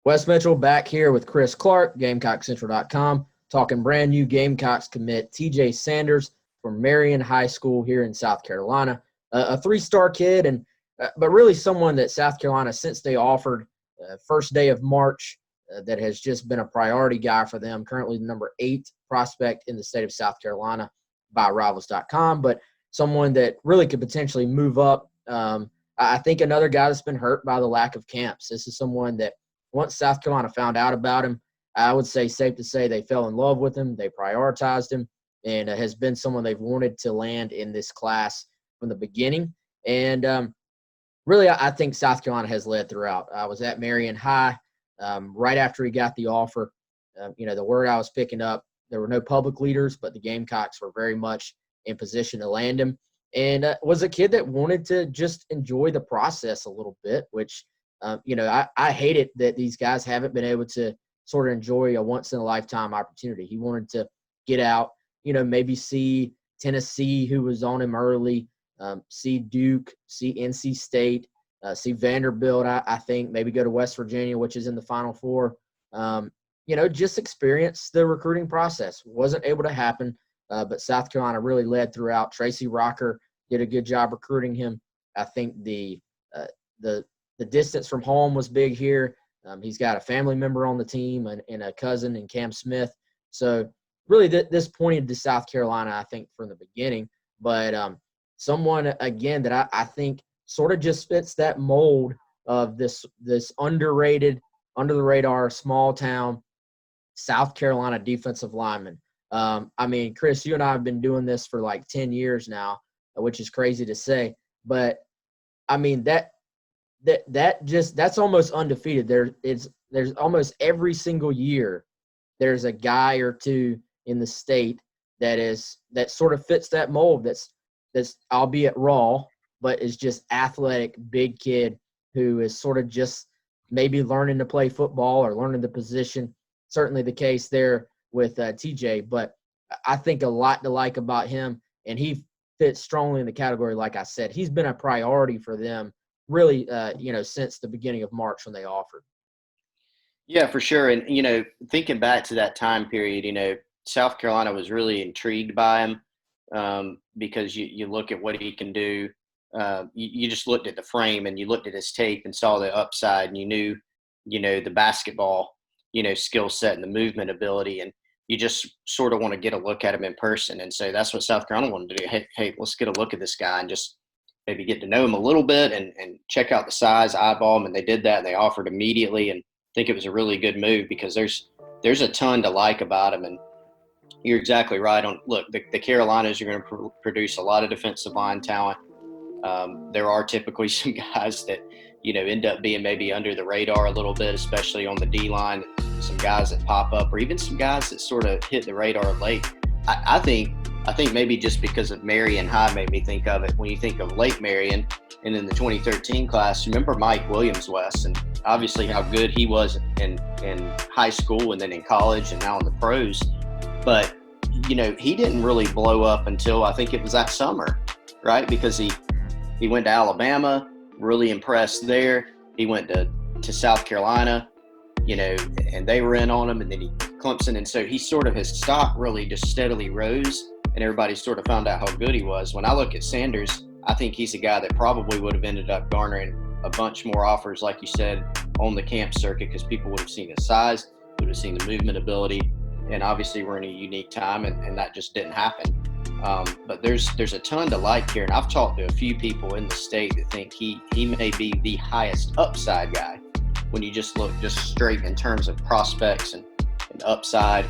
Wes Mitchell back here with Chris Clark, GamecockCentral.com, talking brand new Gamecocks commit TJ Sanders from Marion High School here in South Carolina. A three-star kid, but really someone that South Carolina, since they offered first day of March, that has just been a priority guy for them. Currently the number 8 prospect in the state of South Carolina by Rivals.com, but someone that really could potentially move up. I think another guy that's been hurt by the lack of camps. This is someone that once South Carolina found out about him, I would say safe to say they fell in love with him. They prioritized him, and has been someone they've wanted to land in this class from the beginning. And really, I think South Carolina has led throughout. I was at Marion High right after he got the offer. The word I was picking up, there were no public leaders, but the Gamecocks were very much in position to land him. And was a kid that wanted to just enjoy the process a little bit, which I hate it that these guys haven't been able to sort of enjoy a once-in-a-lifetime opportunity. He wanted to get out, maybe see Tennessee, who was on him early, see Duke, see NC State, see Vanderbilt, I think, maybe go to West Virginia, which is in the Final Four. Just experience the recruiting process. Wasn't able to happen, but South Carolina really led throughout. Tracy Rocker did a good job recruiting him. I think the distance from home was big here. He's got a family member on the team and a cousin in Cam Smith. So really this pointed to South Carolina, I think, from the beginning. But someone, again, that I think sort of just fits that mold of this underrated, under-the-radar, small-town South Carolina defensive lineman. Chris, you and I have been doing this for like 10 years now, which is crazy to say. But, that's almost undefeated. There's almost every single year there's a guy or two in the state that sort of fits that mold. That's albeit raw, but is just athletic, big kid who is sort of just maybe learning to play football or learning the position. Certainly the case there with TJ, but I think a lot to like about him, and he fits strongly in the category. Like I said, he's been a priority for them really, since the beginning of March when they offered. Yeah, for sure. And, thinking back to that time period, South Carolina was really intrigued by him because you look at what he can do. You just looked at the frame and you looked at his tape and saw the upside, and you knew, the basketball, skill set and the movement ability. And you just sort of want to get a look at him in person. And so that's what South Carolina wanted to do. Hey, let's get a look at this guy and just maybe get to know him a little bit and check out the size, eyeball him. And they did that, and they offered immediately. And I think it was a really good move because there's a ton to like about him. And you're exactly right on. Look, the Carolinas are going to produce a lot of defensive line talent. There are typically some guys that, end up being maybe under the radar a little bit, especially on the D line. Some guys that pop up, or even some guys that sort of hit the radar late. I think maybe just because of Marion High made me think of it. When you think of Lake Marion and in the 2013 class, remember Mike Williams, Wes, and obviously how good he was in high school and then in college and now in the pros. But, he didn't really blow up until I think it was that summer, right? Because he went to Alabama, really impressed there. He went to South Carolina, and they were in on him, and then Clemson. And so his stock really just steadily rose, and everybody sort of found out how good he was. When I look at Sanders, I think he's a guy that probably would have ended up garnering a bunch more offers, like you said, on the camp circuit, because people would have seen his size, would have seen the movement ability, and obviously we're in a unique time, and that just didn't happen. But there's a ton to like here, and I've talked to a few people in the state that think he may be the highest upside guy when you just look just straight in terms of prospects and upside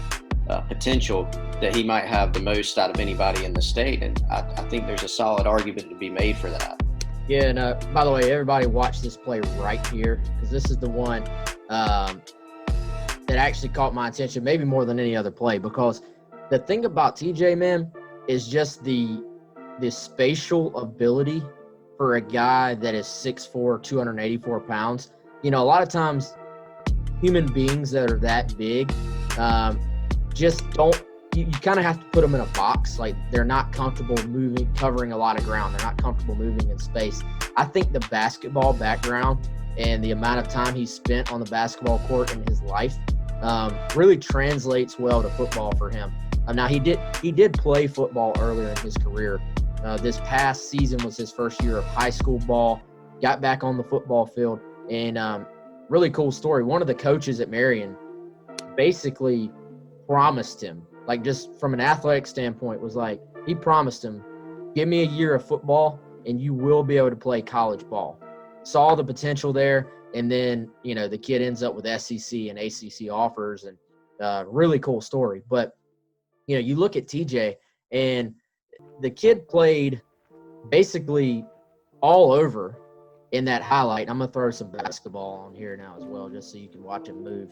potential, that he might have the most out of anybody in the state. And I think there's a solid argument to be made for that. Yeah, and by the way, everybody watch this play right here, because this is the one that actually caught my attention, maybe more than any other play, because the thing about TJ, man, is just the spatial ability for a guy that is 6'4", 284 pounds. A lot of times human beings that are that big just don't – you kind of have to put them in a box. Like, they're not comfortable covering a lot of ground. They're not comfortable moving in space. I think the basketball background and the amount of time he spent on the basketball court in his life really translates well to football for him. Now he did play football earlier in his career. This past season was his first year of high school ball. Got back on the football field, and really cool story. One of the coaches at Marion basically promised him, like just from an athletic standpoint, was like, he promised him, give me a year of football and you will be able to play college ball. Saw the potential there, and then, the kid ends up with SEC and ACC offers, and really cool story. But, you look at TJ, and the kid played basically all over in that highlight. I'm going to throw some basketball on here now as well, just so you can watch him move.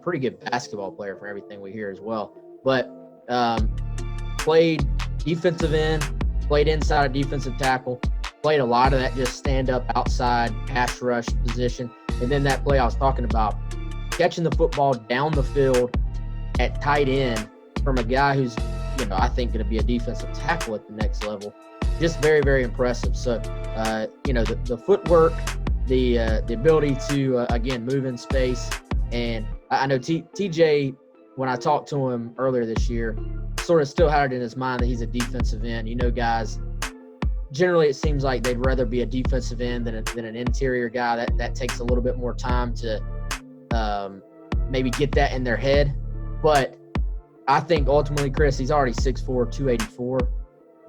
Pretty good basketball player from everything we hear as well. But played defensive end, played inside a defensive tackle, played a lot of that just stand-up outside pass rush position. And then that play I was talking about, catching the football down the field at tight end from a guy who's, I think going to be a defensive tackle at the next level. Just very, very impressive. So, the footwork, the ability to, again, move in space. And I know TJ, when I talked to him earlier this year, sort of still had it in his mind that he's a defensive end. Guys, generally it seems like they'd rather be a defensive end than an interior guy. That takes a little bit more time to maybe get that in their head. But I think ultimately, Chris, he's already 6'4", 284.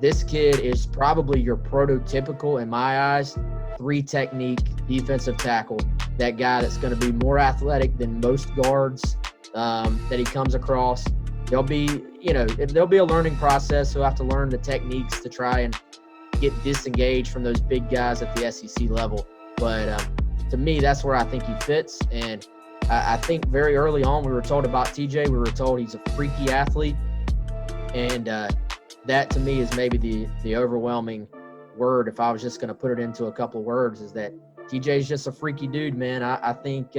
This kid is probably your prototypical, in my eyes, 3-technique defensive tackle. That guy that's going to be more athletic than most guards that he comes across. There'll be a learning process. He'll have to learn the techniques to try and get disengaged from those big guys at the SEC level. But to me, that's where I think he fits. And I think very early on we were told about TJ. We were told he's a freaky athlete. And that to me is maybe the overwhelming word, if I was just going to put it into a couple of words, is that TJ's just a freaky dude, man. I think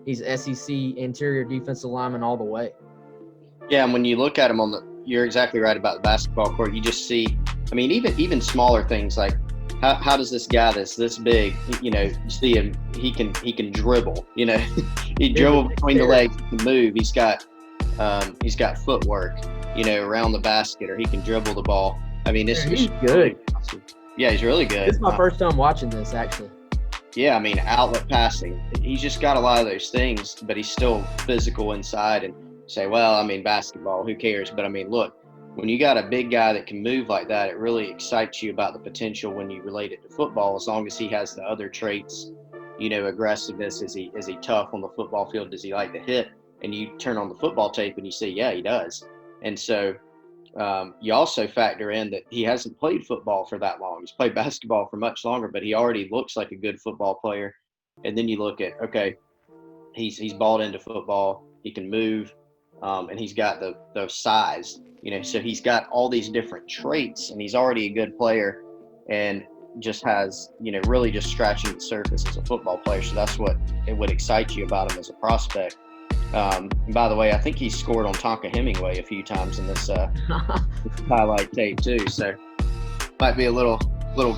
he's SEC interior defensive lineman all the way. Yeah, and when you look at him you're exactly right about the basketball court. You just see, even smaller things like how does this guy that's this big, you see him, he can dribble, he dribble between the legs, he can move, he's got footwork, around the basket, or he can dribble the ball. He's good. Really awesome. Yeah, he's really good. This is my first time watching this, actually. Yeah, outlet passing. He's just got a lot of those things, but he's still physical inside. And say, well, basketball, who cares? But look, when you got a big guy that can move like that, it really excites you about the potential when you relate it to football, as long as he has the other traits, aggressiveness. Is he tough on the football field? Does he like to hit? And you turn on the football tape and you see, yeah, he does. And so you also factor in that he hasn't played football for that long. He's played basketball for much longer, but he already looks like a good football player. And then you look at, okay, he's balled into football. He can move, and he's got the size. So he's got all these different traits, and he's already a good player, and just has, really just scratching the surface as a football player. So that's what it would excite you about him as a prospect. And by the way, I think he's scored on Tonka Hemingway a few times in this highlight tape too. So might be a little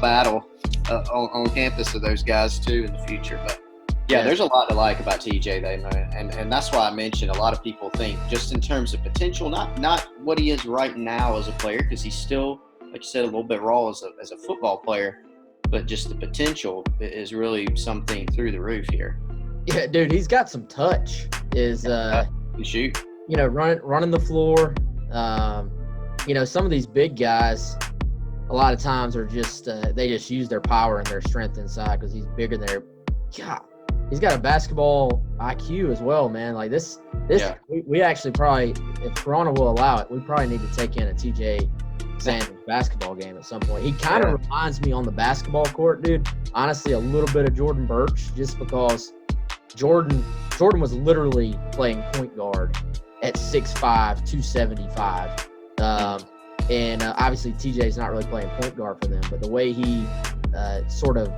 battle on campus of those guys too in the future. But yeah, there's a lot to like about TJ, man. And that's why I mentioned a lot of people think just in terms of potential, not what he is right now as a player, because he's still, like you said, a little bit raw as a football player, but just the potential is really something through the roof here. Yeah, dude, he's got some touch. Shoot. Running the floor. Some of these big guys, a lot of times are just they just use their power and their strength inside because he's bigger than their. God, he's got a basketball IQ as well, man. Like this. Yeah. We actually probably, if Corona will allow it, we probably need to take in a TJ Sanders basketball game at some point. He kind of reminds me on the basketball court, dude. Honestly, a little bit of Jordan Birch, just because Jordan was literally playing point guard at 6'5", 275. And obviously TJ's not really playing point guard for them, but the way he sort of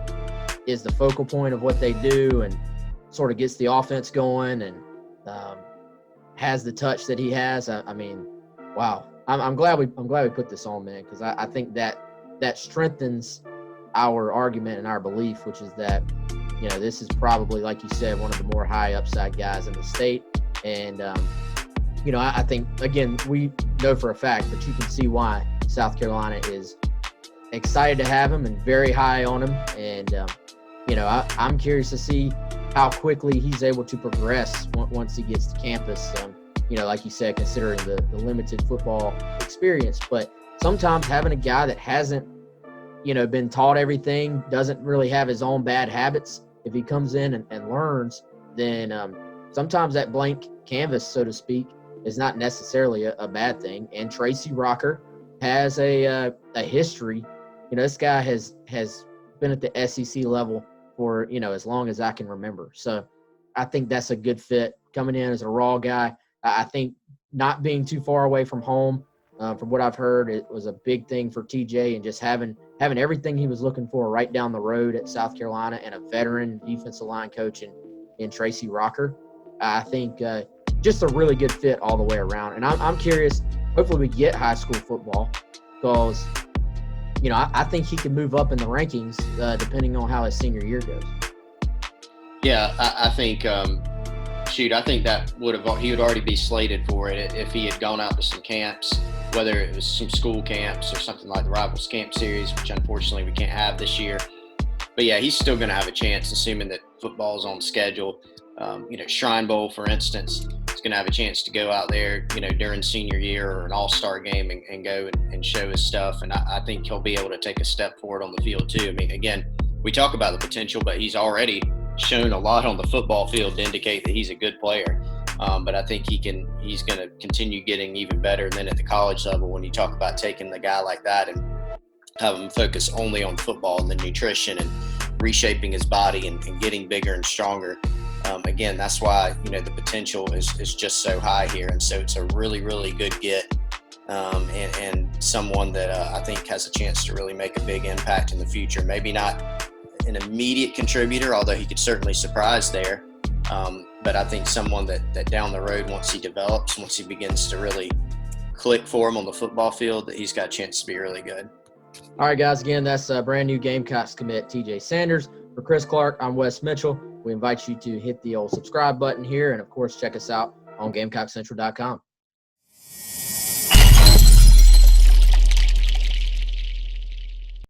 is the focal point of what they do and sort of gets the offense going and has the touch that he has. Wow. I'm glad we put this on, man, because I think that strengthens our argument and our belief, which is that this is probably, like you said, one of the more high upside guys in the state. And, I think, again, we know for a fact, but you can see why South Carolina is excited to have him and very high on him. And, I'm curious to see how quickly he's able to progress once he gets to campus. Like you said, considering the limited football experience. But sometimes having a guy that hasn't, been taught everything, doesn't really have his own bad habits, if he comes in and learns, then sometimes that blank canvas, so to speak, is not necessarily a bad thing. And Tracy Rocker has a history. This guy has been at the SEC level for, as long as I can remember. So I think that's a good fit. Coming in as a raw guy, I think not being too far away from home, from what I've heard, it was a big thing for TJ, and just having everything he was looking for right down the road at South Carolina, and a veteran defensive line coach in Tracy Rocker. I think just a really good fit all the way around. And I'm curious, hopefully we get high school football, because, I think he can move up in the rankings depending on how his senior year goes. Yeah, I think I think that he would already be slated for it if he had gone out to some camps, whether it was some school camps or something like the Rivals Camp Series, which unfortunately we can't have this year. But yeah, he's still going to have a chance, assuming that football's on schedule. Shrine Bowl, for instance, he's going to have a chance to go out there, during senior year or an all-star game and go and show his stuff. And I think he'll be able to take a step forward on the field too. I mean, again, we talk about the potential, but he's already shown a lot on the football field to indicate that he's a good player. But I think he's going to continue getting even better. And then at the college level, when you talk about taking the guy like that and have him focus only on football and the nutrition and reshaping his body and getting bigger and stronger, again, that's why, the potential is just so high here. And so it's a really, really good get, and someone that I think has a chance to really make a big impact in the future. Maybe not an immediate contributor, although he could certainly surprise there. But I think someone that down the road, once he develops, once he begins to really click for him on the football field, that he's got a chance to be really good. All right, guys, again, that's brand new Gamecocks commit TJ Sanders. For Chris Clark, I'm Wes Mitchell. We invite you to hit the old subscribe button here, and, of course, check us out on GamecockCentral.com.